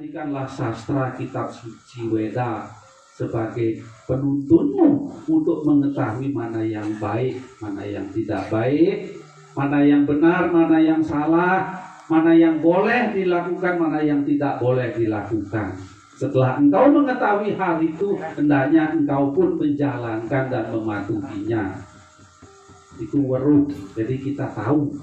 jadikanlah sastra kitab suci Weda sebagai penuntunmu untuk mengetahui mana yang baik, mana yang tidak baik, mana yang benar, mana yang salah, mana yang boleh dilakukan, mana yang tidak boleh dilakukan. Setelah engkau mengetahui hal itu, hendaknya engkau pun menjalankan dan mematuhinya. Itu weruh. Jadi kita tahu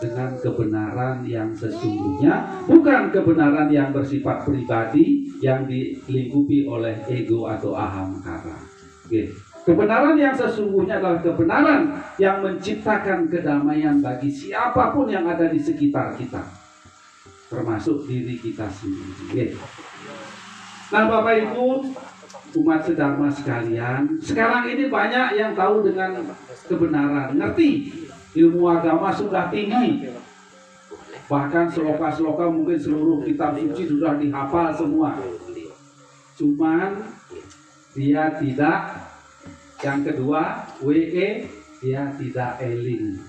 dengan kebenaran yang sesungguhnya, bukan kebenaran yang bersifat pribadi yang dilingkupi oleh ego atau ahamkara. Kebenaran yang sesungguhnya adalah kebenaran yang menciptakan kedamaian bagi siapapun yang ada di sekitar kita, termasuk diri kita sendiri. Nah, Bapak Ibu umat sedharma sekalian, sekarang ini banyak yang tahu dengan kebenaran, ngerti. Ilmu agama sudah tinggi, bahkan sloka-sloka mungkin seluruh kitab suci sudah dihafal semua. Cuman dia tidak, yang kedua, dia tidak eling.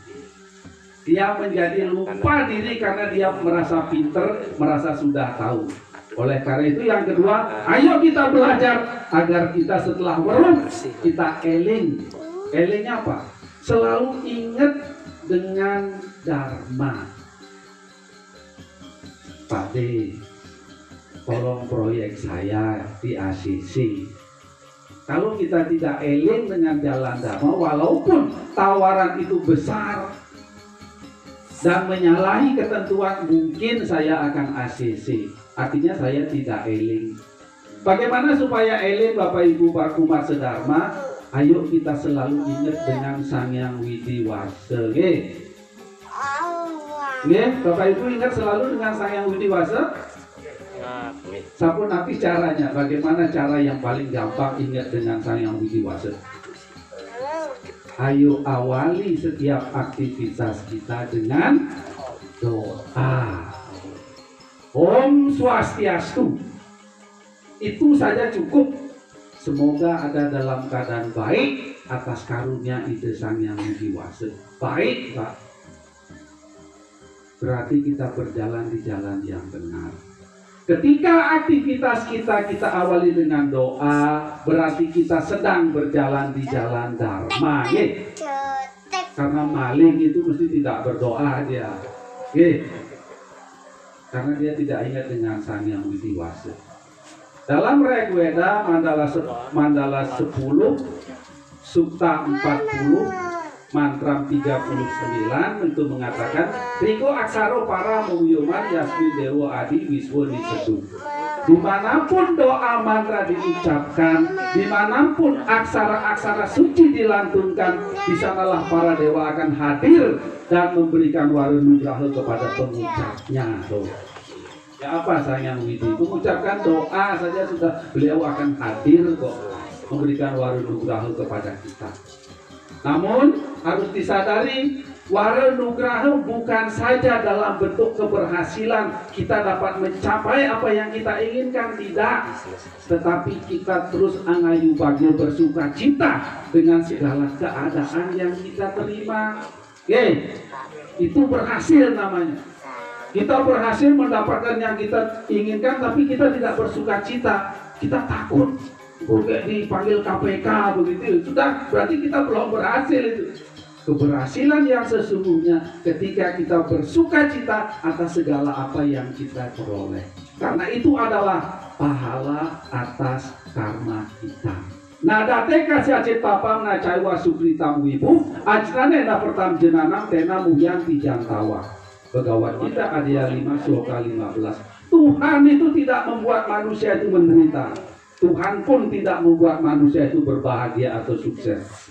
Dia menjadi lupa diri karena dia merasa pinter, merasa sudah tahu. Oleh karena itu yang kedua, ayo kita belajar agar kita setelah weruh kita eling. Elingnya apa? Selalu ingat dengan dharma. Pak D, tolong proyek saya di ACC. Kalau kita tidak eling dengan jalan dharma, walaupun tawaran itu besar dan menyalahi ketentuan, mungkin saya akan ACC. Artinya saya tidak eling. Bagaimana supaya eling, Bapak Ibu Pak Umat Sedharma? Ayo kita selalu ingat dengan Sang Hyang Widiwasa. Bapak Ibu ingat selalu dengan Sang Hyang Widiwasa? Sampun nanti caranya, bagaimana cara yang paling gampang ingat dengan Sang Hyang Widiwasa? Ayo awali setiap aktivitas kita dengan doa. Om Swastiastu. Itu saja cukup. Semoga ada dalam keadaan baik atas karunia ide Sang Hyang Widiwasa. Baik, Pak. Berarti kita berjalan di jalan yang benar. Ketika aktivitas kita awali dengan doa, berarti kita sedang berjalan di jalan dharma. Karena maling itu mesti tidak berdoa dia. Karena dia tidak ingat dengan Sang Hyang Widiwasa. Dalam Rigveda mandala 10, sukta 40, mantra 39 itu mengatakan Riko aksaro para muyuman yasmi dewa adi wiswo disedu. Dimanapun doa mantra diucapkan, dimanapun aksara-aksara suci dilantunkan, di sanalah para dewa akan hadir dan memberikan warunugraha kepada pengucapnya. Ya apa Sang Hyang Widi? Mengucapkan doa saja sudah beliau akan hadir kok, memberikan warunugraha kepada kita. Namun harus disadari warunugraha bukan saja dalam bentuk keberhasilan kita dapat mencapai apa yang kita inginkan, tidak. Tetapi kita terus angayu bagyo bersuka cita dengan segala keadaan yang kita terima. Itu berhasil namanya. Kita berhasil mendapatkan yang kita inginkan, tapi kita tidak bersuka cita. Kita takut, dipanggil KPK begitu. Sudah, berarti kita belum berhasil itu. Keberhasilan yang sesungguhnya ketika kita bersuka cita atas segala apa yang kita peroleh. Karena itu adalah pahala atas karma kita. Nadate kasih ciptapam na caiwa sukritam wibu ajnane na pertam jenanam tena muhyang tijantawa. Bhagavad Gita Adhyaya 5 sloka 15. Tuhan itu tidak membuat manusia itu menderita. Tuhan pun tidak membuat manusia itu berbahagia atau sukses.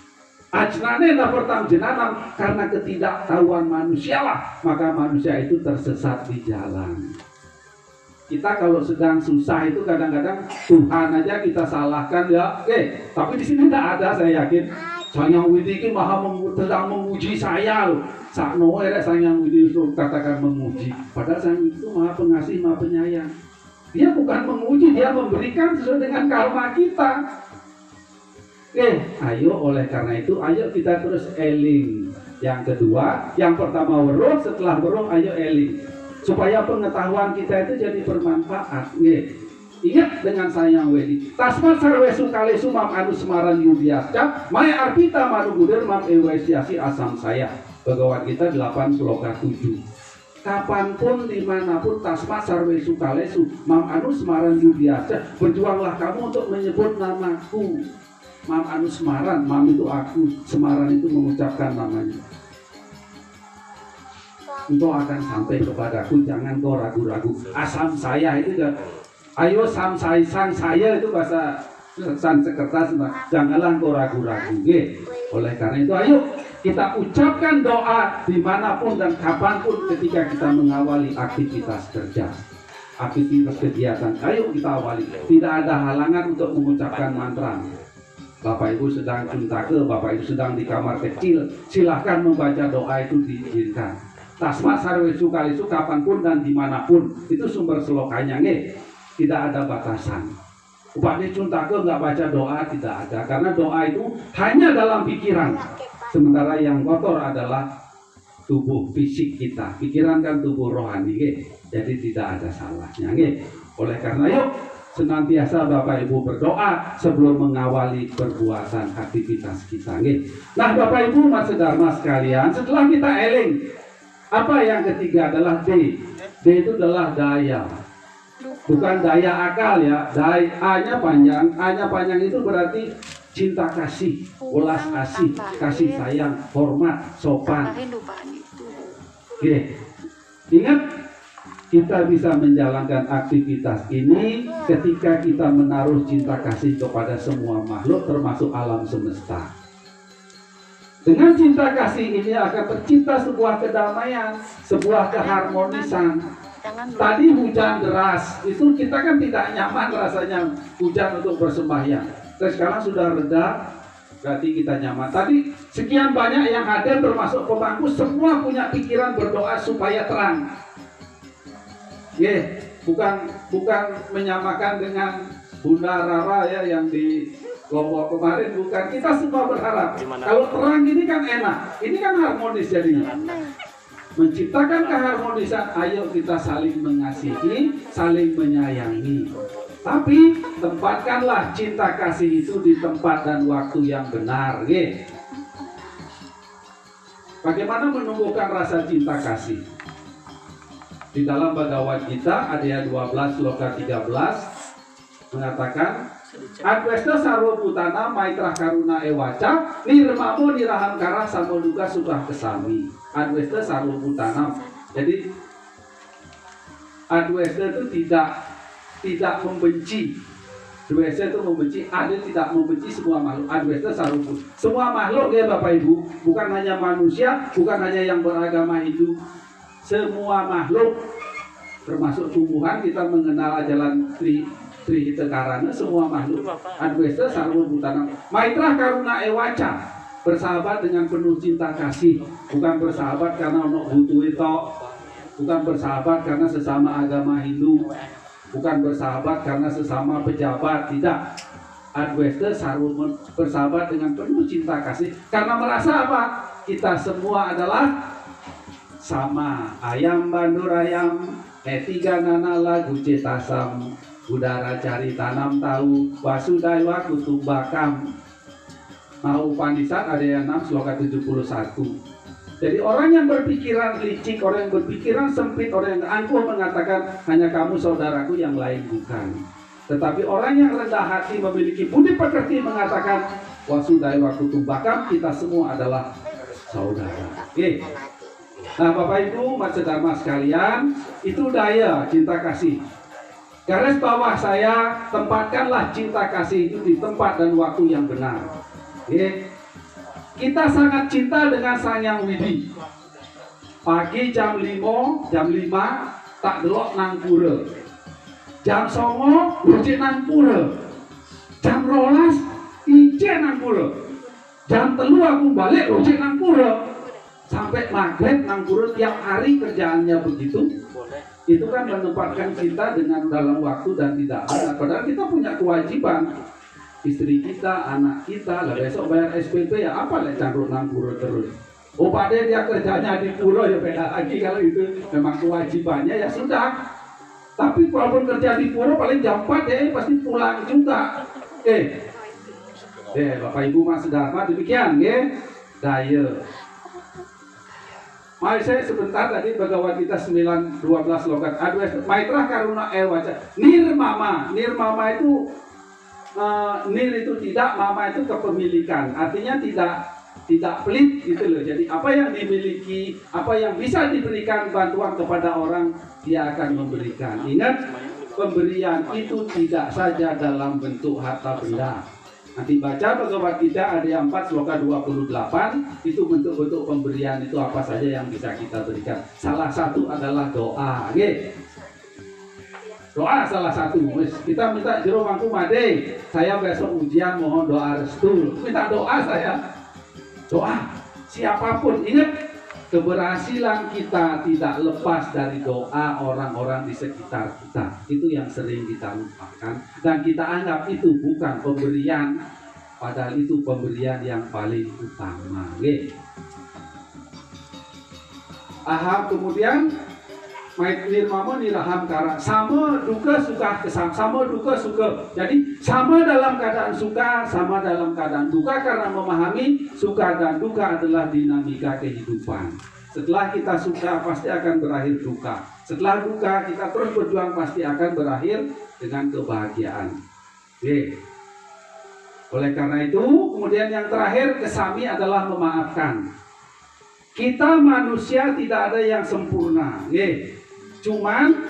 Ajnane na pertam jenanam, karena ketidaktahuan manusialah maka manusia itu tersesat di jalan. Kita kalau sedang susah itu kadang-kadang Tuhan aja kita salahkan ya. Tapi di sini tidak ada, saya yakin. Sang Hyang Widi ini sedang menguji saya loh. Sakno Sang Hyang Widi itu katakan menguji. Padahal Sang Hyang itu maha pengasih, maha penyayang. Dia bukan menguji, dia memberikan sesuai dengan karma kita. Ayo oleh karena itu, ayo kita terus eling. Yang kedua, yang pertama weruh, setelah weruh ayo eling. supaya pengetahuan kita itu jadi bermanfaat. Ingat dengan saya wedi. Tasmat sarwe sukale sumam anu semaran yudiasca, mae arpita manuguder mam ewesiasi asam saya. Bagawan kita 8 sloka 7. Kapanpun dimanapun tasmat sarwe sukale sumam anu semaran yudiasca, berjuanglah kamu untuk menyebut namaku. Mam anu semaran, mam itu aku, semaran itu mengucapkan namanya. Engkau akan sampai kepadaku, jangan kau ragu-ragu. Asam saya itu kan, ayo sang saya itu bahasa Sanskerta, janganlah kau ragu-ragu. Oleh karena itu, ayo kita ucapkan doa dimanapun dan kapanpun ketika kita mengawali aktivitas kerja, aktivitas kegiatan. Ayo kita awali. Tidak ada halangan untuk mengucapkan mantra. Bapak Ibu sedang cuntake, Bapak Ibu sedang di kamar kecil, silahkan membaca doa itu diizinkan. Tasmat sarwe sukalisu kapanpun dan dimanapun, itu sumber selokanya tidak ada batasan. Upah cuntake nggak baca doa tidak ada, karena doa itu hanya dalam pikiran. Sementara yang kotor adalah tubuh fisik kita, pikiran kan tubuh rohani, jadi tidak ada salahnya. Oleh karena yuk senantiasa Bapak Ibu berdoa sebelum mengawali perbuatan aktivitas kita. Nah Bapak Ibu Mas Dharma sekalian, setelah kita eling, apa yang ketiga adalah D. D itu adalah daya. Bukan daya akal ya, A-nya panjang itu berarti cinta kasih, welas asih, kasih sayang, hormat, sopan. Ingat, kita bisa menjalankan aktivitas ini ketika kita menaruh cinta kasih kepada semua makhluk termasuk alam semesta. Dengan cinta kasih ini akan tercipta sebuah kedamaian, sebuah keharmonisan. Tadi hujan deras, itu kita kan tidak nyaman rasanya hujan untuk bersembahyang. Terus sekarang sudah reda, berarti kita nyaman. Tadi sekian banyak yang hadir termasuk pemangku, semua punya pikiran berdoa supaya terang. Bukan menyamakan dengan Bunda Rara ya yang di Lombok kemarin, bukan. Kita semua berharap kalau terang ini kan enak, ini kan harmonis jadinya. Menciptakan keharmonisan, ayo kita saling mengasihi, saling menyayangi. Tapi tempatkanlah cinta kasih itu di tempat dan waktu yang benar. Bagaimana menumbuhkan rasa cinta kasih? Di dalam Bhagavad Gita ayat 12 sloka 13 mengatakan, Adwesta sarwa putana maitra karuna ewaca nirmamo nirahankara samoduga sudah kesami. Adwesta sarwa putana. Jadi Adwesta itu tidak membenci. Adwesta itu membenci, ada tidak membenci semua makhluk. Adwesta sarwa putana. Semua makhluk ya Bapak Ibu, bukan hanya manusia, bukan hanya yang beragama Hindu. Semua makhluk termasuk tumbuhan, kita mengenal jalan Trihita Karana, semua makhluk Adwesta sarwa putana maitra karuna ewaca, bersahabat dengan penuh cinta kasih, bukan bersahabat karena ono butuh itu, bukan bersahabat karena sesama agama Hindu, bukan bersahabat karena sesama pejabat, tidak. Adwesta sarwa bersahabat dengan penuh cinta kasih karena merasa apa? Kita semua adalah sama. Ayam bandur ayam, etiga nana lagu cetasam, udara cari tanam tahu, wasudaiwa kutumbakam. Mau Upanishad ada yang 6 sloka 71. Jadi orang yang berpikiran licik, orang yang berpikiran sempit, orang yang angkuh mengatakan hanya kamu saudaraku, yang lain bukan. Tetapi orang yang rendah hati memiliki budi pekerti mengatakan wasudaiwa kutumbakam, kita semua adalah saudara. Nah Bapak Ibu Mas Dharma sekalian, itu daya cinta kasih. Garis bawah saya, tempatkanlah cinta kasih itu di tempat dan waktu yang benar. Kita sangat cinta dengan Sang Hyang Widi. Pagi jam 5 tak delok nang pura. Jam 09 rujuk nang pura. Jam 12 ijen nang pura. Jam 3 aku balik rujuk nang pura. Sampai maghrib nang pura, tiap hari kerjaannya begitu. Itu kan menempatkan cinta dengan dalam waktu dan tidak ada. Padahal kita punya kewajiban. Istri kita, anak kita, lah besok bayar SPP ya apa lah cangkruk nang pura terus. Oh Pak De dia kerjanya di pura ya beda lagi. Kalau itu memang kewajibannya ya sudah. Tapi walaupun kerja di pura paling jam 4 dia pasti pulang juga. Bapak Ibu Mas Dharma demikian ya. Daya. Mari saya sebentar tadi Bhagavad Gita 9:12 lokat Maitra Karuna Waca. Nirmama itu nir itu tidak, mama itu kepemilikan. Artinya tidak pelit gitu loh. Jadi apa yang dimiliki, apa yang bisa diberikan bantuan kepada orang, dia akan memberikan. Ingat, pemberian itu tidak saja dalam bentuk harta benda. Nanti baca Bhagavad Gita ada yang 4 sloka 28, itu bentuk-bentuk pemberian itu apa saja yang bisa kita berikan. Salah satu adalah doa. Doa salah satu. Kita minta jero mangku made, saya besok ujian mohon doa restu. Minta doa saya. Doa siapapun, ingat keberhasilan kita tidak lepas dari doa orang-orang di sekitar kita. Itu yang sering kita lupakan dan kita anggap itu bukan pemberian, padahal itu pemberian yang paling utama. Kemudian Nirmama niraham kara, sama duka suka kesam, sama duka suka. Jadi sama dalam keadaan suka, sama dalam keadaan duka, karena memahami suka dan duka adalah dinamika kehidupan. Setelah kita suka pasti akan berakhir duka. Setelah duka kita terus berjuang pasti akan berakhir dengan kebahagiaan. Oleh karena itu kemudian yang terakhir kesami adalah memaafkan. Kita manusia tidak ada yang sempurna. Cuman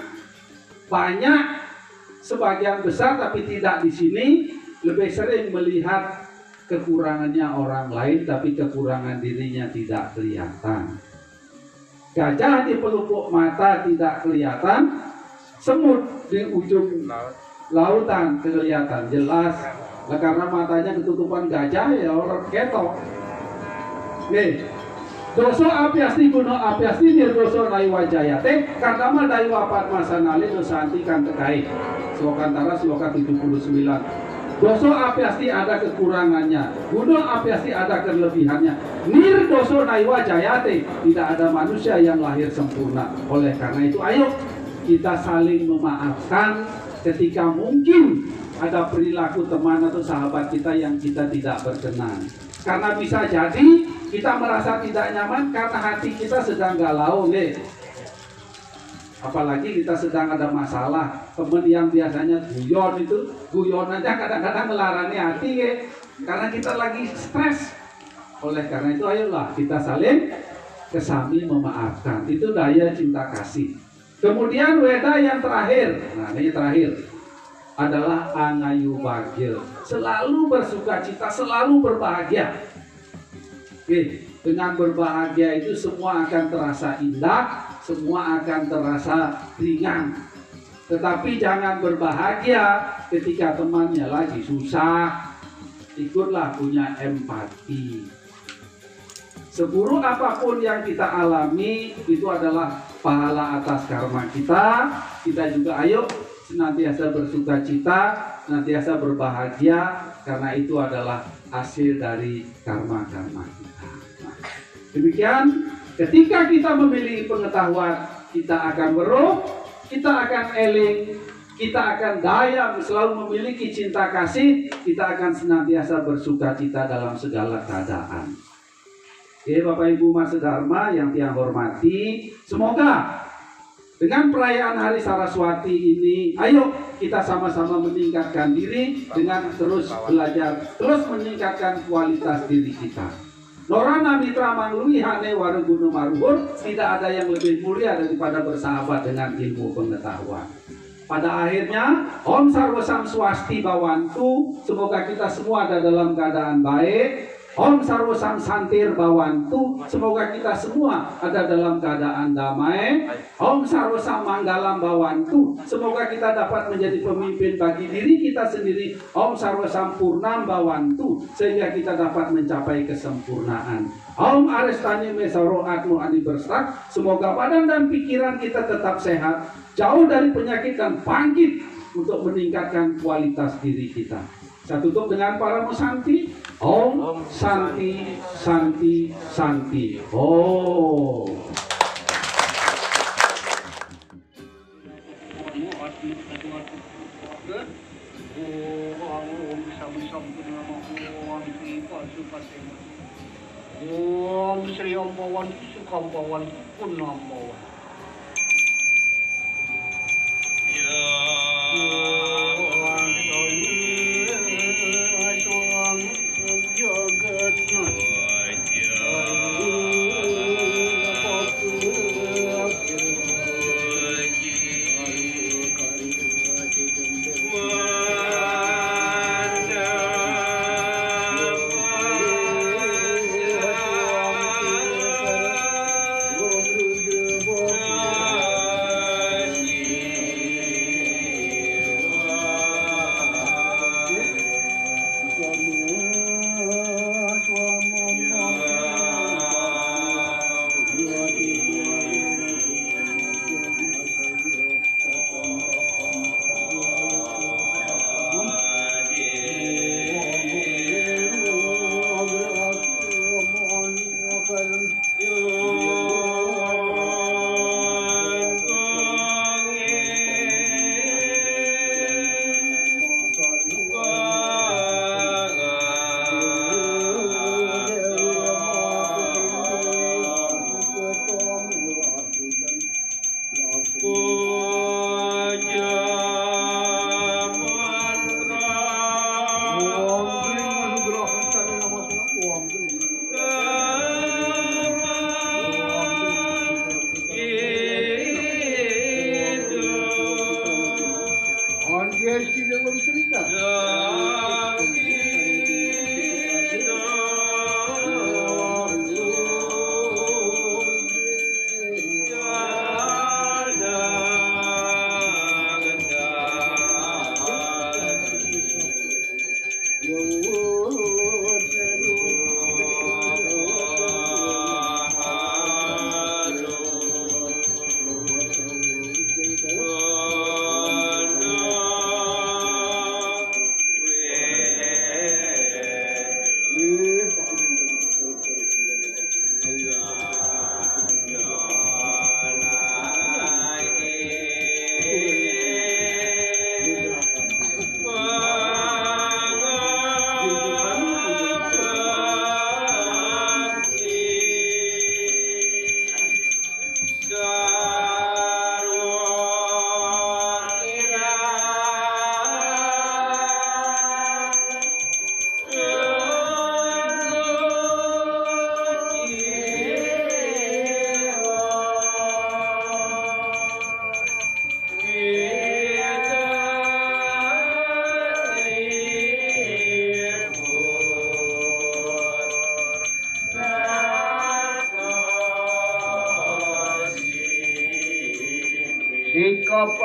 banyak sebagian besar tapi tidak di sini lebih sering melihat kekurangannya orang lain tapi kekurangan dirinya tidak kelihatan. Gajah di pelupuk mata tidak kelihatan, semut di ujung lautan kelihatan jelas. Karena matanya ketutupan gajah ya orang ketok. Doso apiasti guno apiasti nirdoso naiwa jayate kartama daiwa padmasanali dosanti kan terkait. Slokantara sloka 79. Doso apiasti ada kekurangannya, guno apiasti ada kelebihannya. Nirdoso naiwa jayate, tidak ada manusia yang lahir sempurna. Oleh karena itu ayo kita saling memaafkan ketika mungkin ada perilaku teman atau sahabat kita yang kita tidak berkenan. Karena bisa jadi kita merasa tidak nyaman karena hati kita sedang galau, apalagi kita sedang ada masalah. Teman yang biasanya guyon itu, guyon aja kadang-kadang melarani hati, karena kita lagi stres. Oleh karena itu ayolah kita saling kesami memaafkan. Itu daya cinta kasih. Kemudian weda yang terakhir, ini terakhir adalah angayu bagil, selalu bersuka cita, selalu berbahagia. Dengan berbahagia itu semua akan terasa indah, semua akan terasa ringan. Tetapi jangan berbahagia ketika temannya lagi susah. Ikutlah punya empati. Seburuk apapun yang kita alami itu adalah pahala atas karma kita. Kita juga ayo senantiasa bersuka cita, senantiasa berbahagia, karena itu adalah hasil dari karma-karma kita. Demikian, ketika kita memiliki pengetahuan, kita akan weruh, kita akan eling, kita akan daya selalu memiliki cinta kasih, kita akan senantiasa bersuka cita dalam segala keadaan. Oke, Bapak Ibu Mas Dharma yang tiang hormati, semoga dengan perayaan Hari Saraswati ini, ayo kita sama-sama meningkatkan diri dengan terus belajar, terus meningkatkan kualitas diri kita. Norana mitra manglui hane waruguno maruhur, tidak ada yang lebih mulia daripada bersahabat dengan ilmu pengetahuan. Pada akhirnya, Om Sarwa Sam Swasti Bawantu, semoga kita semua ada dalam keadaan baik. Om Sarwa Sam Santir Bawantu, semoga kita semua ada dalam keadaan damai. Om Sarwa Sam Manggalam Bawantu, semoga kita dapat menjadi pemimpin bagi diri kita sendiri. Om Sarwa Sam Purnam Bawantu, sehingga kita dapat mencapai kesempurnaan. Om Arestani Mesaro Atmo Ani Berstak, semoga badan dan pikiran kita tetap sehat, jauh dari penyakit dan bangkit untuk meningkatkan kualitas diri kita. Kita tutup dengan Paramo Santi. Om Santi Santi Santi. Om. Om Sri Ambawan Sukambawan Punambawan.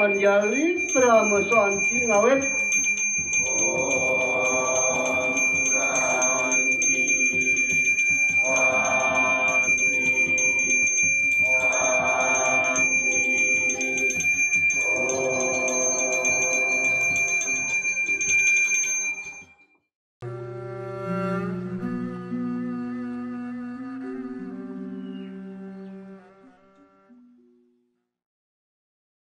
Panjali Paramo Santi ngawet